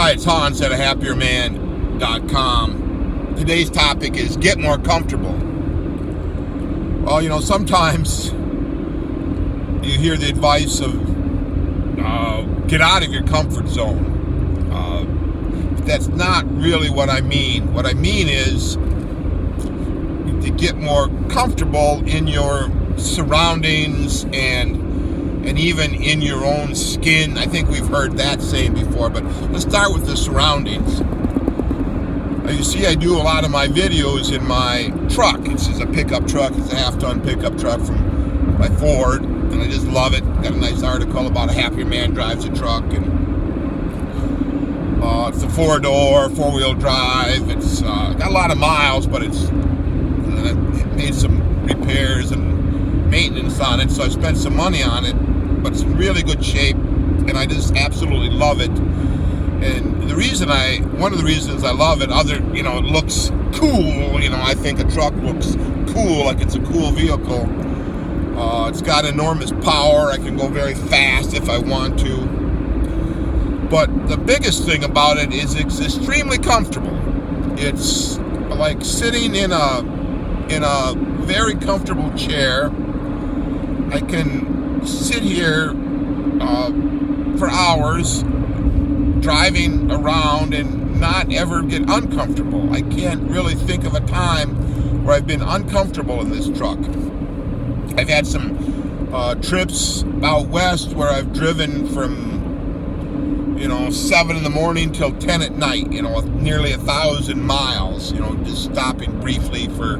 Hi, it's Hans at happierman.com. Today's topic is get more comfortable. Well, sometimes you hear the advice of get out of your comfort zone. That's not really what I mean. What I mean is to get more comfortable in your surroundings and even in your own skin. I think we've heard that saying before, but let's start with the surroundings. You see, I do a lot of my videos in my truck. This is a pickup truck. It's a half-ton pickup truck by Ford, and I just love it. Got a nice article about a happier man drives a truck, and it's a four-door, four-wheel drive. It's got a lot of miles, but it made some repairs and maintenance on it, so I spent some money on it, but it's in really good shape, and I just absolutely love it. And one of the reasons I love it, it looks cool. I think a truck looks cool, like it's a cool vehicle. It's got enormous power. I can go very fast if I want to. But the biggest thing about it is it's extremely comfortable. It's like sitting in a very comfortable chair. I can sit here for hours driving around and not ever get uncomfortable. I can't really think of a time where I've been uncomfortable in this truck. I've had some trips out west where I've driven from 7 in the morning till 10 at night, nearly 1,000 miles, just stopping briefly for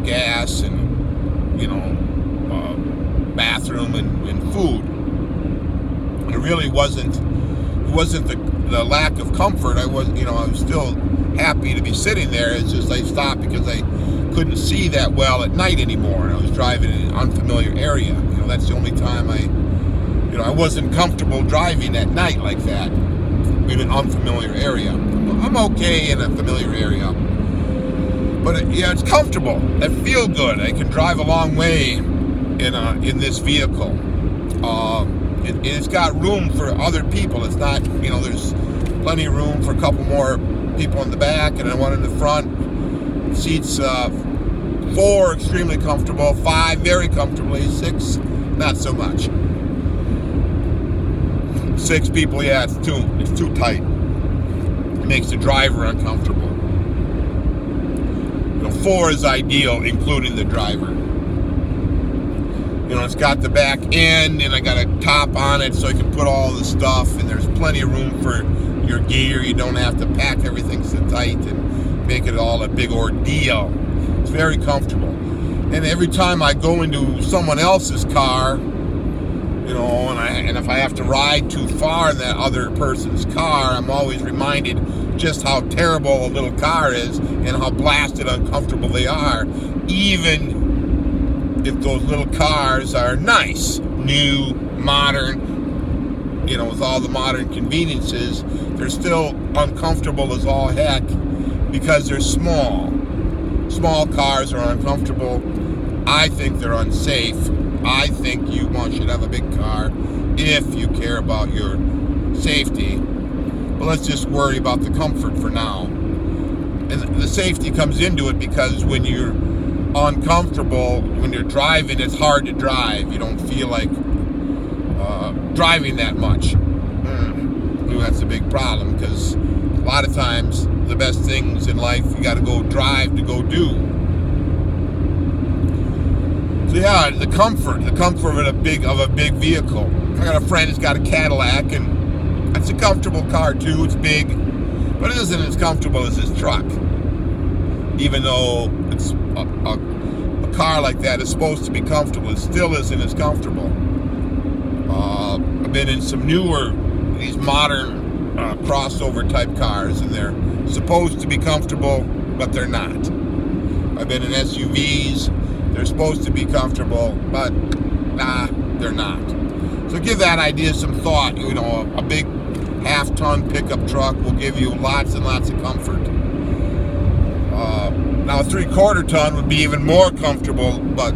gas and bathroom and food. It really wasn't the lack of comfort. I was still happy to be sitting there. It's just I stopped because I couldn't see that well at night anymore, and I was driving in an unfamiliar area. That's the only time I wasn't comfortable driving at night like that in an unfamiliar area. I'm okay in a familiar area, but it's comfortable. I feel good. I can drive a long way in this vehicle. It's got room for other people. It's not, there's plenty of room for a couple more people in the back, and then one in the front. Seats 4 extremely comfortable, 5 very comfortably, 6 not so much. 6 people, yeah, it's too tight. It makes the driver uncomfortable. 4 is ideal, including the driver. It's got the back end, and I got a top on it so I can put all the stuff, and there's plenty of room for your gear. You don't have to pack everything so tight and make it all a big ordeal. It's very comfortable. And every time I go into someone else's car, and if I have to ride too far in that other person's car, I'm always reminded just how terrible a little car is and how blasted uncomfortable they are, even if those little cars are nice, new, modern, with all the modern conveniences. They're still uncomfortable as all heck because they're small. Small cars are uncomfortable. I think they're unsafe. I think you should have a big car if you care about your safety. But let's just worry about the comfort for now. And the safety comes into it because when you're uncomfortable, when you're driving, it's hard to drive. You don't feel like driving that much. That's a big problem, because a lot of times the best things in life you got to go drive to go do. So yeah, the comfort of a big vehicle. I got a friend who's got a Cadillac, and it's a comfortable car too. It's big, but it isn't as comfortable as his truck. Even though it's a car like that is supposed to be comfortable, it still isn't as comfortable. I've been in some these modern crossover type cars, and they're supposed to be comfortable, but they're not. I've been in SUVs. They're supposed to be comfortable, but they're not. So give that idea some thought. A big half-ton pickup truck will give you lots and lots of comfort. Now a 3/4 ton would be even more comfortable, but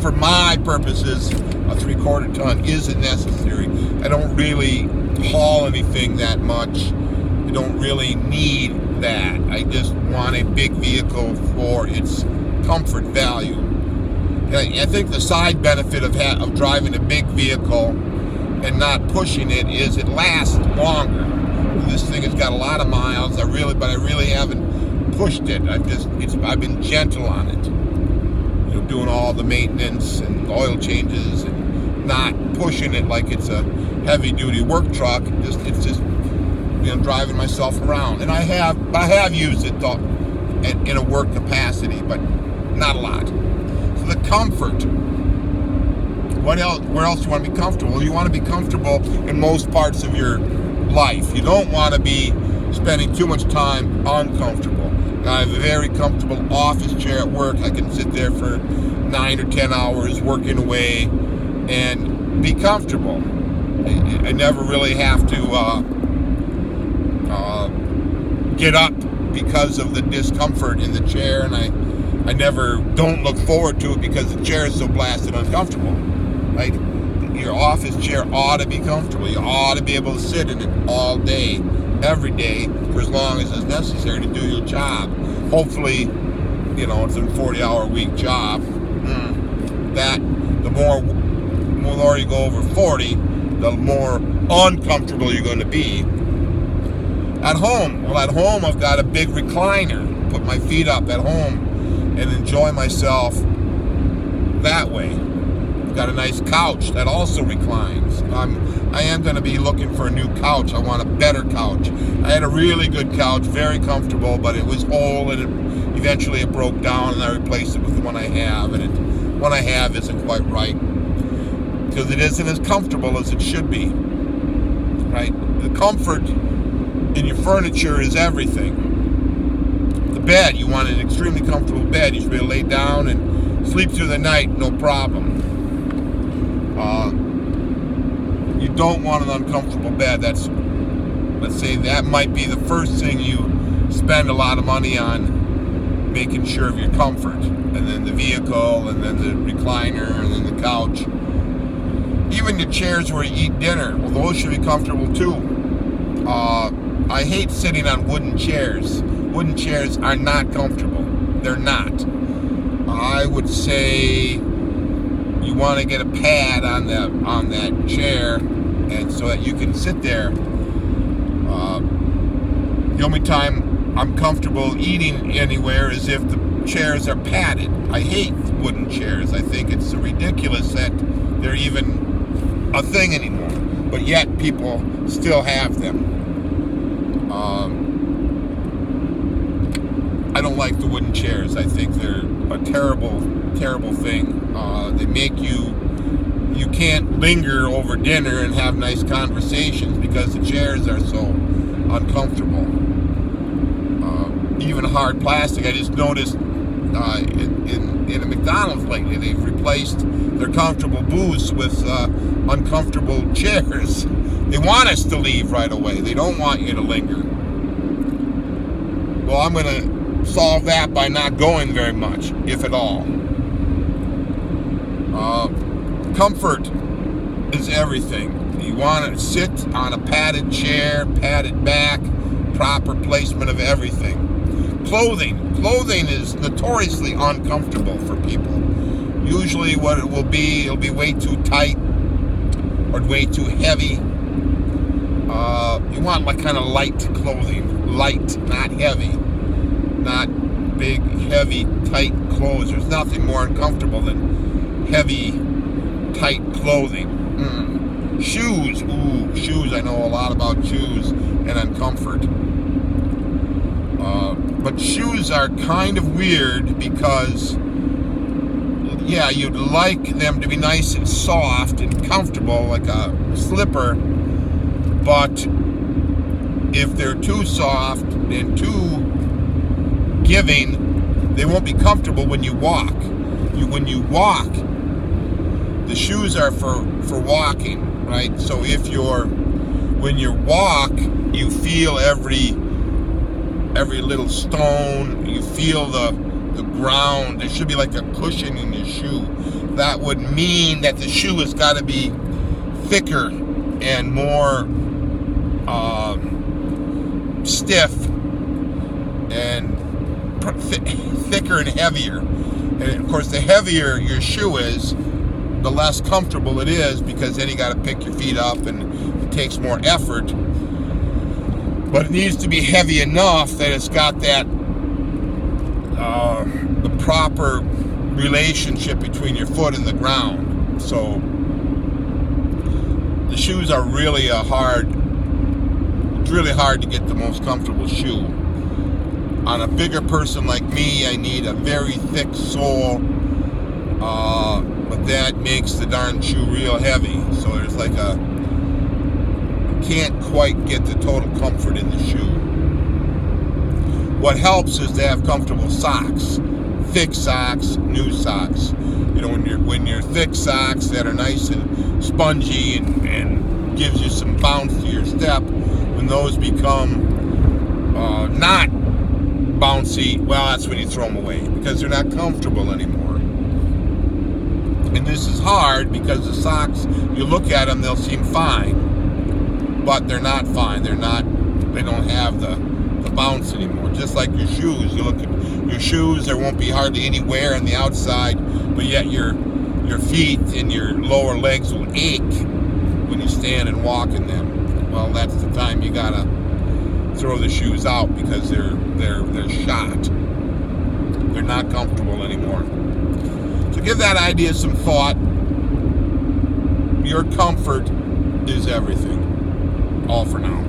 for my purposes, a 3/4 ton isn't necessary. I don't really haul anything that much. I don't really need that. I just want a big vehicle for its comfort value. And I think the side benefit of driving a big vehicle and not pushing it is it lasts longer. This thing has got a lot of miles. But I really haven't pushed it. I've been gentle on it. You know, doing all the maintenance and oil changes and not pushing it like it's a heavy-duty work truck. It's just driving myself around. And I have used it though in a work capacity, but not a lot. So the comfort. Where else do you want to be comfortable? Well, you want to be comfortable in most parts of your life. You don't want to be spending too much time uncomfortable. I have a very comfortable office chair at work. I can sit there for 9 or 10 hours working away and be comfortable. I never really have to get up because of the discomfort in the chair, and I never don't look forward to it because the chair is so blasted uncomfortable. Right? Your office chair ought to be comfortable. You ought to be able to sit in it all day, every day, for as long as it's necessary to do your job. Hopefully, it's a 40-hour-a-week job. That the more you go over 40, the more uncomfortable you're going to be. At home, I've got a big recliner. Put my feet up at home and enjoy myself that way. Got a nice couch that also reclines. I am going to be looking for a new couch. I want a better couch. I had a really good couch, very comfortable, but it was old, and eventually it broke down, and I replaced it with the one I have, and the one I have isn't quite right because it isn't as comfortable as it should be. Right? The comfort in your furniture is everything. The bed, you want an extremely comfortable bed. You should be able to lay down and sleep through the night, no problem. You don't want an uncomfortable bed. Let's say that might be the first thing you spend a lot of money on, making sure of your comfort, and then the vehicle, and then the recliner, and then the couch. Even the chairs where you eat dinner, well, those should be comfortable too. I hate sitting on wooden chairs. Wooden chairs are not comfortable. They're not. I would say you want to get a pad on that chair, and so that you can sit there. The only time I'm comfortable eating anywhere is if the chairs are padded. I hate wooden chairs. I think it's ridiculous that they're even a thing anymore, but yet people still have them. I don't like the wooden chairs. I think they're a terrible, terrible thing. They make you can't linger over dinner and have nice conversations because the chairs are so uncomfortable. Even hard plastic. I just noticed in a McDonald's lately, they've replaced their comfortable booths with uncomfortable chairs. They want us to leave right away. They don't want you to linger. Well, I'm going to solve that by not going very much, if at all. Comfort is everything. You want to sit on a padded chair, padded back, proper placement of everything. Clothing is notoriously uncomfortable for people. Usually what it will be, it'll be way too tight or way too heavy. You want like kind of light clothing. Light, not heavy. Not big, heavy, tight clothes. There's nothing more uncomfortable than heavy, tight clothing. Shoes. Ooh, shoes. I know a lot about shoes and uncomfort. But shoes are kind of weird because, yeah, you'd like them to be nice and soft and comfortable like a slipper, but if they're too soft and too giving, they won't be comfortable when you walk. When you walk, the shoes are for walking, right? So when you walk, you feel every little stone, you feel the ground. There should be like a cushion in your shoe. That would mean that the shoe has got to be thicker and more stiff and thicker and heavier. And of course, the heavier your shoe is, the less comfortable it is, because then you got to pick your feet up and it takes more effort. But it needs to be heavy enough that it's got that the proper relationship between your foot and the ground. So the shoes are really it's really hard to get the most comfortable shoe. On a bigger person like me, I need a very thick sole, but that makes the darn shoe real heavy. So there's like can't quite get the total comfort in the shoe. What helps is to have comfortable socks, thick socks, new socks. You know, when you're thick socks that are nice and spongy and gives you some bounce to your step, when those become not bouncy, well, that's when you throw them away, because they're not comfortable anymore. And this is hard because the socks, you look at them, they'll seem fine, but they're not fine. They don't have the bounce anymore. Just like your shoes, you look at your shoes, there won't be hardly any wear on the outside, but yet your feet and your lower legs will ache when you stand and walk in them. Well, that's the time you gotta throw the shoes out, because they're shot. They're not comfortable anymore. So give that idea some thought. Your comfort is everything. All for now.